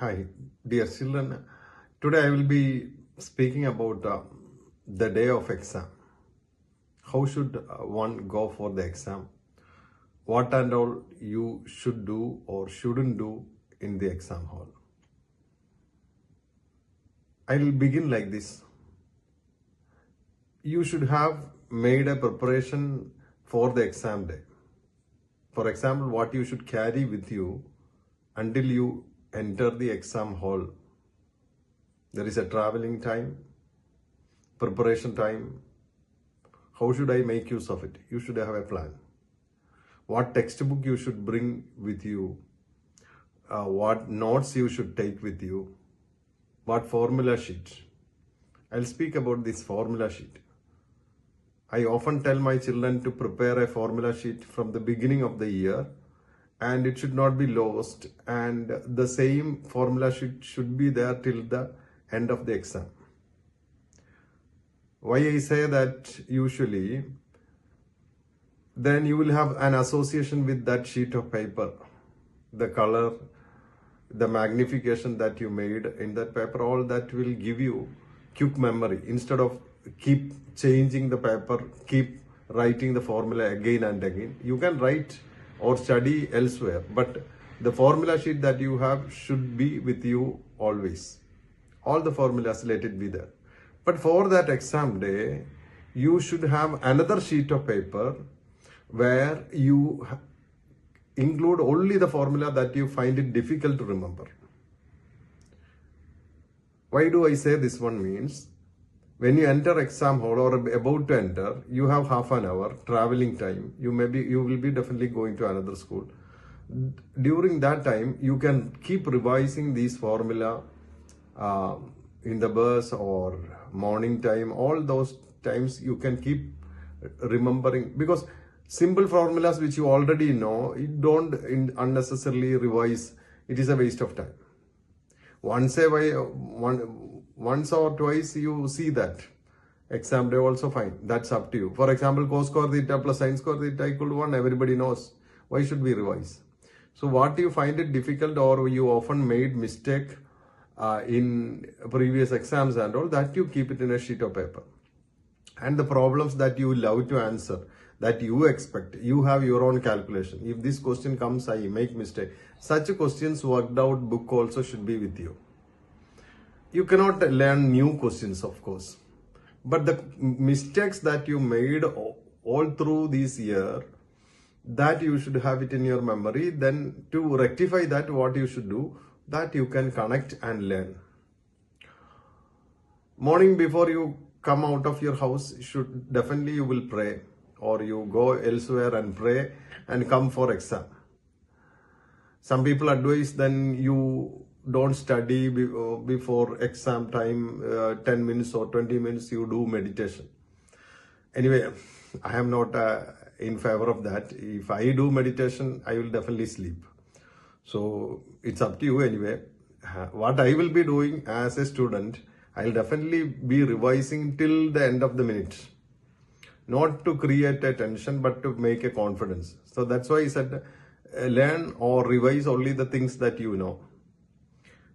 Hi, dear children. Today I will be speaking about the day of exam. How should one go for the exam? What and all you should do or shouldn't do in the exam hall. I will begin like this. You should have made a preparation for the exam day. For example, what you should carry with you until you enter the exam hall. There is a traveling time, preparation time. How should I make use of it? You should have a plan. What textbook you should bring with you, what notes you should take with you, what formula sheet. I'll speak about this formula sheet. I often tell my children to prepare a formula sheet from the beginning of the year, and it should not be lost, and the same formula sheet should be there till the end of the exam. Why I say that usually, then you will have an association with that sheet of paper, the color, the magnification that you made in that paper, all that will give you quick memory. Instead of keep changing the paper, keep writing the formula again and again, you can write or study elsewhere, but the formula sheet that you have should be with you always. All the formulas, let it be there. But for that exam day, you should have another sheet of paper where you include only the formula that you find it difficult to remember. Why do I say this one means? When you enter exam hall or about to enter, you have half an hour traveling time. You will be definitely going to another school. During that time, you can keep revising these formula in the bus or morning time. All those times you can keep remembering, because simple formulas which you already know, you don't unnecessarily revise. It is a waste of time. Once or twice you see that. Exam day also fine. That's up to you. For example, cos square theta plus sin square theta equal to 1. Everybody knows. Why should we revise? So what you find it difficult or you often made mistake in previous exams and all, that you keep it in a sheet of paper. And the problems that you love to answer, that you expect, you have your own calculation. If this question comes, I make mistake. Such questions worked out book also should be with you. You cannot learn new questions, of course. But the mistakes that you made all through this year, that you should have it in your memory. Then to rectify that, what you should do, that you can connect and learn. Morning before you come out of your house, definitely you will pray, or you go elsewhere and pray and come for exam. Some people advise then you don't study before exam time, 10 minutes or 20 minutes you do meditation. Anyway, I am not in favor of that. If I do meditation, I will definitely sleep. So it's up to you anyway. What I will be doing as a student, I will definitely be revising till the end of the minute. Not to create a tension, but to make a confidence. So that's why I said learn or revise only the things that you know.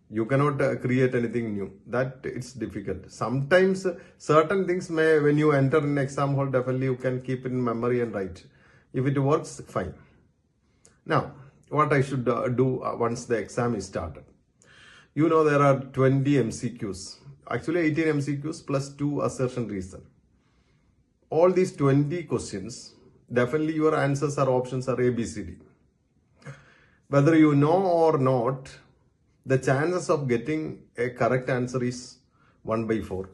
You cannot create anything new. That it's difficult. Sometimes certain things when you enter an exam hall, definitely you can keep in memory and write. If it works, fine. Now, what I should do once the exam is started. You know there are 20 MCQs. Actually 18 MCQs plus 2 assertion reason. All these 20 questions, definitely your answers or options are A, B, C, D. Whether you know or not, the chances of getting a correct answer is 1/4.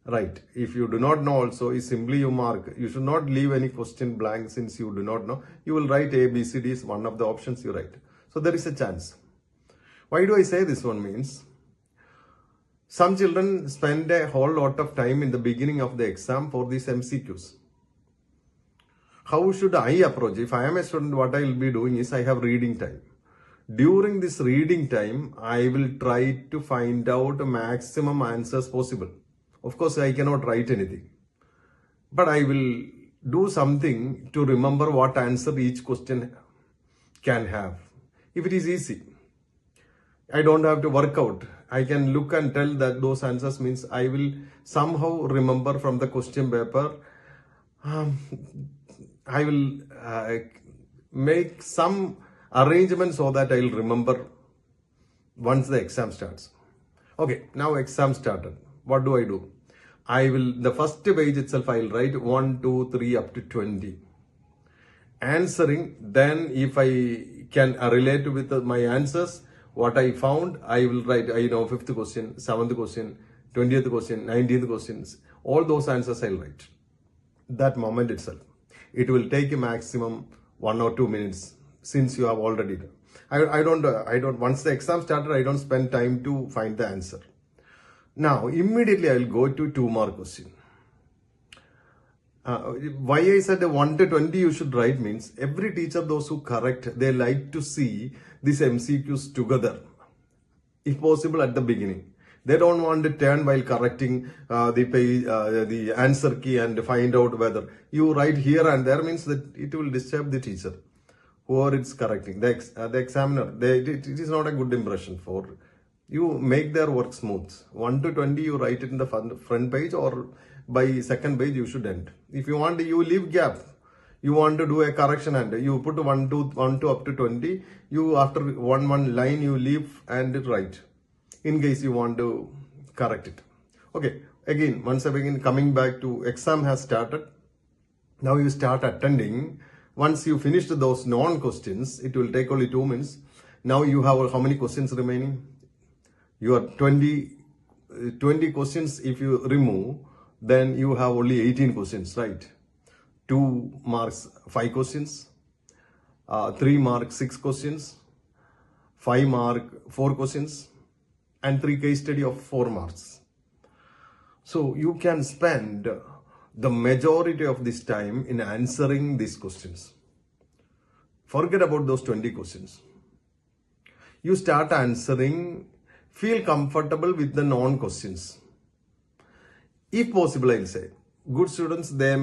Right. If you do not know also, is simply you mark. You should not leave any question blank since you do not know. You will write A, B, C, D is one of the options you write. So there is a chance. Why do I say this one means? Some children spend a whole lot of time in the beginning of the exam for these MCQs. How should I approach? If I am a student, what I will be doing is I have reading time. During this reading time, I will try to find out maximum answers possible. Of course, I cannot write anything. But I will do something to remember what answer each question can have. If it is easy. I don't have to work out. I can look and tell that those answers means I will somehow remember from the question paper. Um, I will make some arrangement so that I'll remember once the exam starts. Okay, now exam started. What do? I will, the first page itself, I'll write 1, 2, 3 up to 20. Answering, then if I can relate with my answers, what I found, I will write, 5th question, 7th question, 20th question, 19th questions. All those answers I'll write. That moment itself. It will take a maximum 1 or 2 minutes since you have already done. I don't, once the exam started, I don't spend time to find the answer. Now, immediately I will go to 2-mark question. Why I said 1 to 20 you should write means every teacher, those who correct, they like to see these MCQs together, if possible at the beginning. They don't want to turn while correcting the answer key and find out whether you write here and there means that it will disturb the teacher, whoever it's correcting, the examiner. It is not a good impression for you. Make their work smooth. 1 to 20 you write it in the front page, or by second page you should end. If you want, you leave gap. You want to do a correction and you put 1 to up to 20. You after one line you leave and write, in case you want to correct it. Okay, again, once again coming back to exam has started. Now you start attending. Once you finish those non-questions, it will take only 2 minutes. Now you have how many questions remaining? You are 20 questions. If you remove, then you have only 18 questions, right? 2 marks, 5 questions. 3 marks, 6 questions. 5 mark, 4 questions. And 3 case study of 4 marks. So you can spend the majority of this time in answering these questions. Forget about those 20 questions. You start answering, feel comfortable with the non-questions. If possible, I'll say, good students, they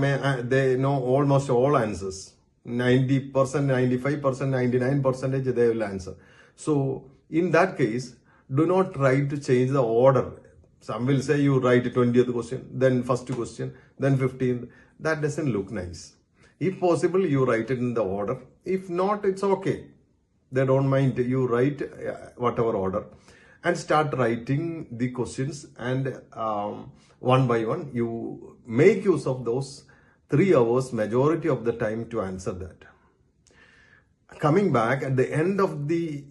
know almost all answers. 90%, 95%, 99% they will answer. So in that case, do not try to change the order. Some will say you write 20th question, then first question, then 15th. That doesn't look nice. If possible, you write it in the order. If not, it's okay. They don't mind. You write whatever order and start writing the questions, and one by one, you make use of those 3 hours, majority of the time, to answer that. Coming back at the end of the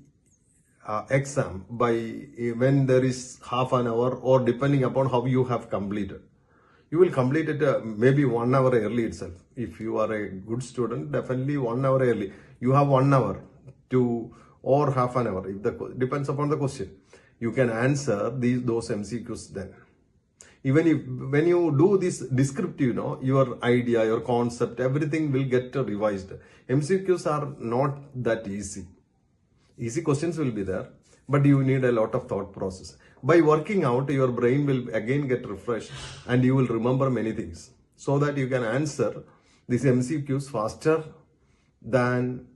exam, when there is half an hour, or depending upon how you have completed, you will complete it maybe 1 hour early itself. If you are a good student, definitely 1 hour early. You have 1 hour to, or half an hour, depends upon the question. You can answer those MCQs then. Even if when you do this descriptive, your idea, your concept, everything will get revised. MCQs are not that easy. Easy questions will be there, but you need a lot of thought process. By working out, your brain will again get refreshed and you will remember many things, so that you can answer these MCQs faster than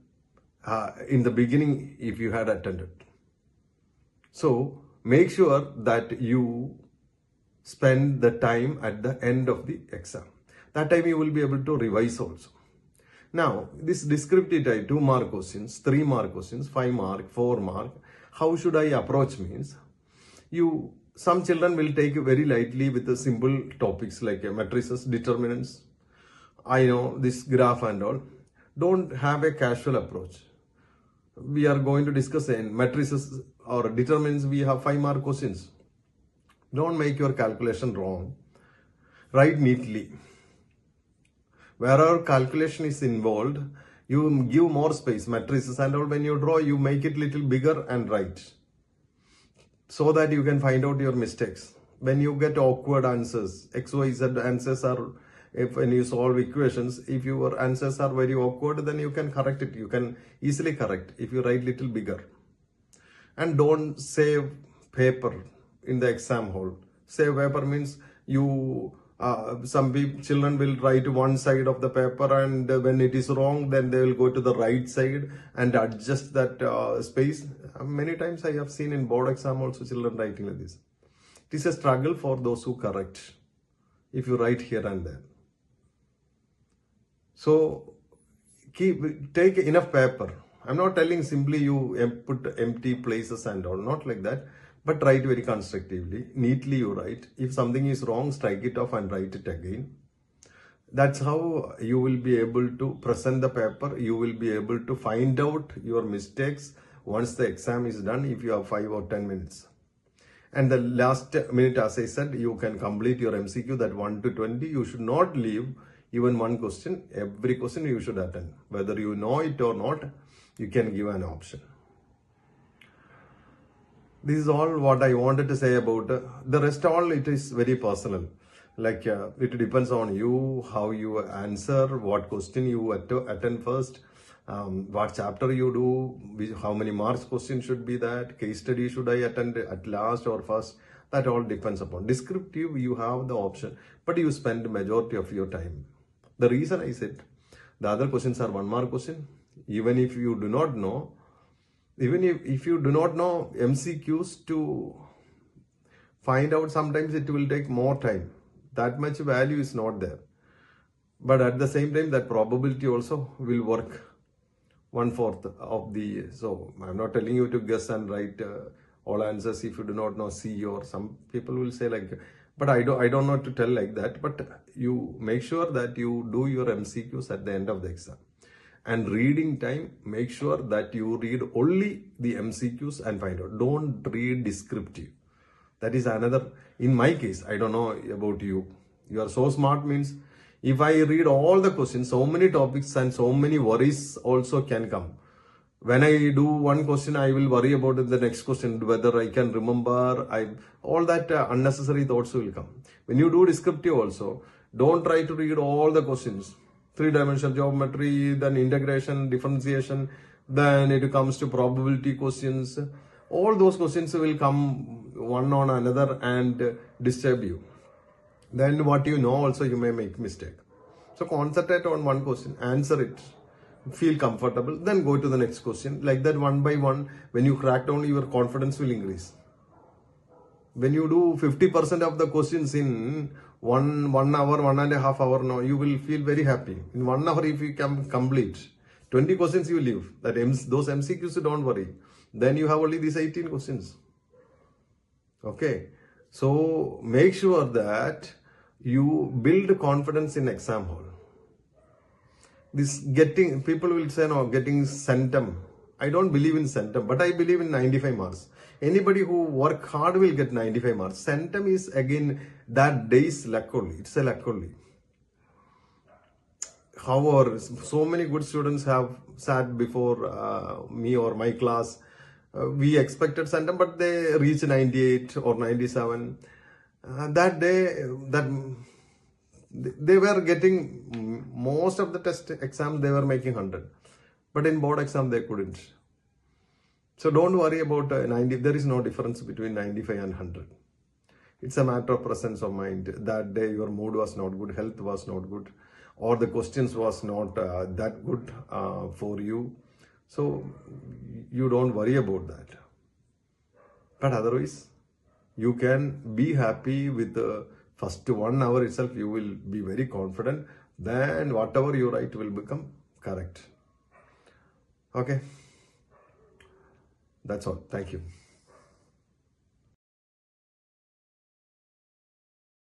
in the beginning if you had attended. So make sure that you spend the time at the end of the exam. That time you will be able to revise also. Now, this descriptive type, 2 mark questions, 3 mark questions, 5 mark, 4 mark, how should I approach means, some children will take it very lightly with the simple topics like matrices, determinants, this graph and all. Don't have a casual approach. We are going to discuss in matrices or determinants, we have 5 mark questions. Don't make your calculation wrong. Write neatly. Wherever calculation is involved, you give more space. Matrices and all, when you draw, you make it little bigger and write, so that you can find out your mistakes. When you get awkward answers, X, Y, Z answers are, when you solve equations, if your answers are very awkward, then you can correct it. You can easily correct if you write little bigger. And don't save paper in the exam hall. Save paper means you Children will write one side of the paper, and when it is wrong, then they will go to the right side and adjust that space. Many times I have seen in board exam also children writing like this. It is a struggle for those who correct if you write here and there. So take enough paper. I'm not telling simply you put empty places and all, not like that, but write very constructively, neatly you write. If something is wrong, strike it off and write it again. That's how you will be able to present the paper. You will be able to find out your mistakes once the exam is done, if you have 5 or 10 minutes. And the last minute, as I said, you can complete your MCQ, that 1 to 20. You should not leave even one question. Every question you should attend. Whether you know it or not, you can give an option. This is all what I wanted to say about the rest. All it is very personal. Like it depends on you, how you answer, what question you attend first, what chapter you do, how many marks question should be that, case study should I attend at last or first. That all depends upon. Descriptive, you have the option, but you spend majority of your time. The reason I said the other questions are 1 mark question. Even if you do not know, even if you do not know MCQs, to find out sometimes it will take more time. That much value is not there. But at the same time, that probability also will work 1/4 of the. So I'm not telling you to guess and write all answers if you do not know C, or some people will say like, but I don't know to tell like that. But you make sure that you do your MCQs at the end of the exam. And reading time, make sure that you read only the MCQs and find out. Don't read descriptive. That is another, in my case, I don't know about you. You are so smart means, if I read all the questions, so many topics and so many worries also can come. When I do one question, I will worry about the next question, whether I can remember. All that unnecessary thoughts will come. When you do descriptive also, don't try to read all the questions. 3-dimensional geometry, then integration, differentiation, then it comes to probability questions. All those questions will come one on another and disturb you. Then what you know also, you may make mistake. So concentrate on one question, answer it, feel comfortable, then go to the next question. Like that, one by one, when you crack down, your confidence will increase. When you do 50% of the questions in 1 hour, 1.5 hours, now you will feel very happy. In 1 hour, if you can complete 20 questions, you leave. Those MCQs, don't worry. Then you have only these 18 questions. Okay. So make sure that you build confidence in exam hall. People will say, no, getting centum. I don't believe in centum, but I believe in 95 marks. Anybody who work hard will get 95 marks. Centum is again that day's luck only. It's a luck only. However, so many good students have sat before me or my class. We expected centum, but they reached 98 or 97. That day, they were getting most of the test exams, they were making 100. But in board exam, they couldn't. So don't worry about 90. There is no difference between 95 and 100. It's a matter of presence of mind. That day, your mood was not good, health was not good, or the questions was not that good for you. So you don't worry about that. But otherwise, you can be happy with the first 1 hour itself. You will be very confident. Then whatever you write will become correct. Okay. That's all. Thank you.